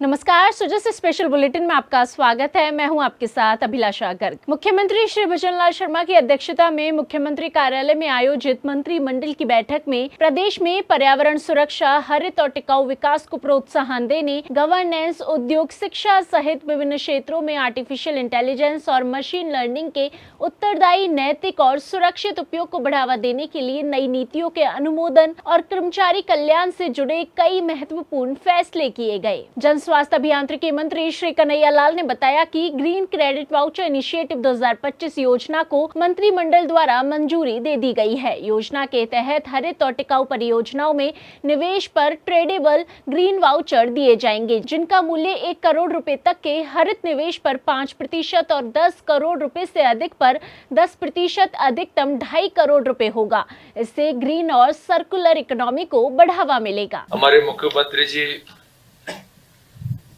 नमस्कार, Sujas special bulletin में आपका स्वागत है। मैं हूं आपके साथ अभिलाषा गर्ग। मुख्यमंत्री श्री भजनलाल शर्मा की अध्यक्षता में मुख्यमंत्री कार्यालय में आयोजित मंत्रिमंडल की बैठक में प्रदेश में पर्यावरण सुरक्षा, हरित और टिकाऊ विकास को प्रोत्साहन देने, गवर्नेंस, उद्योग, शिक्षा सहित विभिन्न क्षेत्रों में आर्टिफिशियल इंटेलिजेंस और मशीन लर्निंग के उत्तरदायी, नैतिक और सुरक्षित उपयोग को बढ़ावा देने के लिए नई नीतियों के अनुमोदन और कर्मचारी कल्याण से जुड़े कई महत्वपूर्ण फैसले किए गए। जन स्वास्थ्य अभियांत्रिकी मंत्री श्री कन्हैया लाल ने बताया कि ग्रीन क्रेडिट वाउचर इनिशिएटिव 2025 योजना को मंत्रिमंडल द्वारा मंजूरी दे दी गई है। योजना के तहत हरित और टिकाऊ परियोजनाओं में निवेश पर ट्रेडेबल ग्रीन वाउचर दिए जाएंगे, जिनका मूल्य 1 करोड़ रुपए तक के हरित निवेश पर 5% और 10 करोड़ रुपए से अधिक पर 10%, अधिकतम 2.5 करोड़ रुपए होगा। इससे ग्रीन और सर्कुलर इकोनॉमी को बढ़ावा मिलेगा। हमारे मुख्यमंत्री जी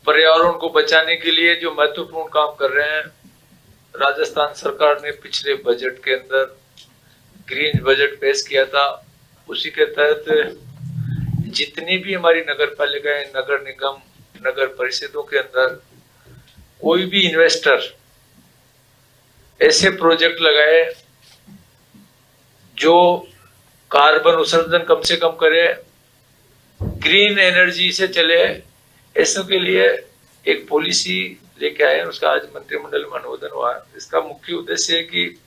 पर्यावरण को बचाने के लिए जो महत्वपूर्ण काम कर रहे हैं, राजस्थान सरकार ने पिछले बजट के अंदर ग्रीन बजट पेश किया था। उसी के तहत जितनी भी हमारी नगर पालिकाएं, नगर निगम, नगर परिषदों के अंदर कोई भी इन्वेस्टर ऐसे प्रोजेक्ट लगाए जो कार्बन उत्सर्जन कम से कम करे, ग्रीन एनर्जी से चले, ऐसों के लिए एक पॉलिसी लेके आए हैं। उसका आज मंत्रिमंडल में अनुमोदन हुआ। इसका मुख्य उद्देश्य है कि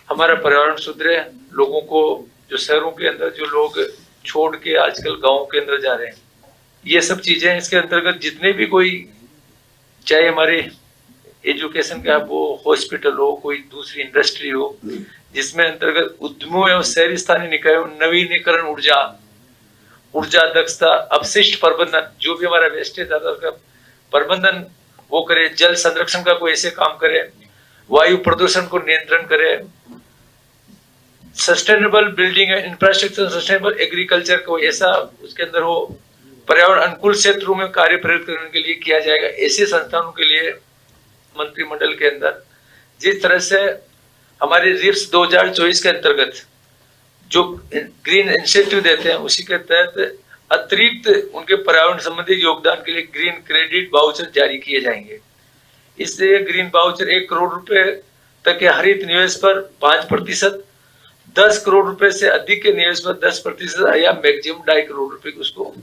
हमारा पर्यावरण सुधरे, लोगों को जो शहरों के अंदर जो लोग छोड़ के आजकल गांवों के अंदर जा रहे हैं, ये सब चीजें इसके अंतर्गत जितने भी कोई, चाहे हमारे एजुकेशन का वो हॉस्पिटल हो, कोई दूसरी इंडस्ट्री हो, जिसमें अंतर्गत उद्यमों एवं शहरी स्थानीय निकायों, नवीनीकरण ऊर्जा दक्षता, अपशिष्ट प्रबंधन, जो भी हमारा वेस्टेज आता है उसका प्रबंधन वो करे, जल संरक्षण का कोई ऐसे काम करे, वायु प्रदूषण को नियंत्रण करे, sustainable building and infrastructure, sustainable agriculture को ऐसा उसके अंदर हो, पर्यावरण अनुकूल क्षेत्रों में कार्य प्रयोग करने के लिए किया जाएगा। ऐसे संस्थानों के लिए मंत्रिमंडल के अंदर जिस तरह से हमारे रिप्स 2024 के अंतर्गत जो ग्रीन इंसेंटिव देते हैं, उसी के तहत अतिरिक्त उनके पर्यावरण संबंधी योगदान के लिए ग्रीन क्रेडिट वाउचर जारी किए जाएंगे। इससे ग्रीन वाउचर 1 करोड़ रुपए तक के हरित निवेश पर 5%, 10 करोड़ रुपए से अधिक के निवेश पर 10% या मैक्सिमम 2.5 करोड़ रुपए उसको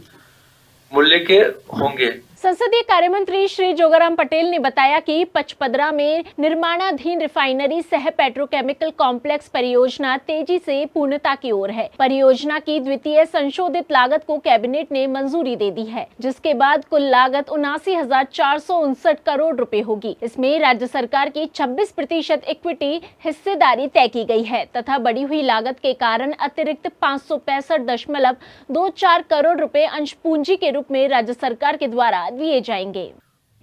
मूल्य के होंगे। संसदीय कार्य मंत्री श्री जोगाराम पटेल ने बताया कि पचपदरा में निर्माणाधीन रिफाइनरी सह पेट्रोकेमिकल कॉम्प्लेक्स परियोजना तेजी से पूर्णता की ओर है। परियोजना की द्वितीय संशोधित लागत को कैबिनेट ने मंजूरी दे दी है, जिसके बाद कुल लागत 79,459 करोड़ रुपए होगी। इसमें राज्य सरकार की 26% इक्विटी हिस्सेदारी तय की गई है तथा बढ़ी हुई लागत के कारण अतिरिक्त 565.24 करोड़ रुपए अंश पूंजी के रूप में राज्य सरकार के द्वारा दिए जाएंगे।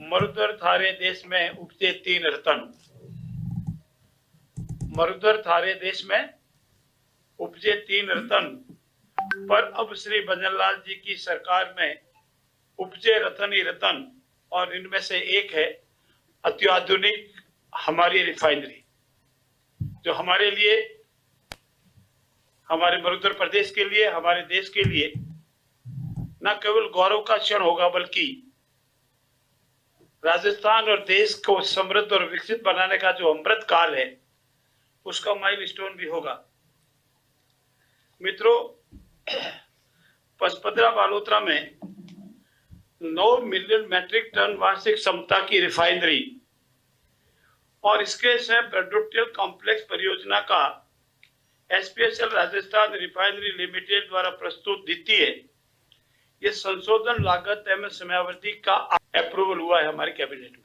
मरुधर थारे देश में उपजे 3 रतन। मरुधर थारे देश में उपजे 3 रतन पर अब श्री भजनलाल जी की सरकार में उपजे रतन ही रतन, और इनमें से एक है अत्याधुनिक हमारी रिफाइनरी, जो हमारे लिए, हमारे मरुधर प्रदेश के लिए, हमारे देश के लिए न केवल गौरव का क्षण होगा, बल्कि राजस्थान और देश को समृद्ध और विकसित बनाने का जो अमृत काल है, उसका माइलस्टोन भी होगा। मित्रों, पचपदरा बालोतरा में 9 मिलियन मैट्रिक टन वार्षिक क्षमता की रिफाइनरी और इसके सह पेट्रोकेमिकल कॉम्प्लेक्स परियोजना का एसपीएसएल राजस्थान रिफाइनरी लिमिटेड द्वारा प्रस्तुत द्वितीय ये संशोधन लागत एवं समयावधि का अप्रूवल हुआ है हमारे कैबिनेट में।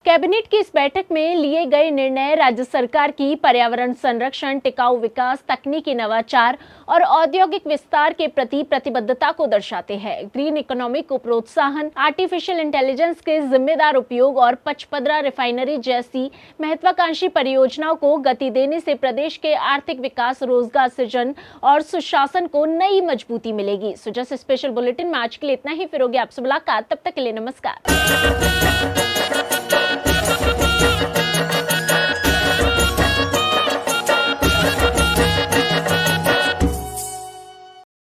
कैबिनेट की इस बैठक में लिए गए निर्णय राज्य सरकार की पर्यावरण संरक्षण, टिकाऊ विकास, तकनीकी नवाचार और औद्योगिक विस्तार के प्रति प्रतिबद्धता को दर्शाते हैं। ग्रीन इकोनॉमी को प्रोत्साहन, आर्टिफिशियल इंटेलिजेंस के जिम्मेदार उपयोग और पचपदरा रिफाइनरी जैसी महत्वाकांक्षी परियोजनाओं को गति देने से प्रदेश के आर्थिक विकास, रोजगार सृजन और सुशासन को नई मजबूती मिलेगी। सुजस स्पेशल बुलेटिन में आज के लिए इतना ही। फिर होगी आपसे मुलाकात, तब तक के लिए नमस्कार।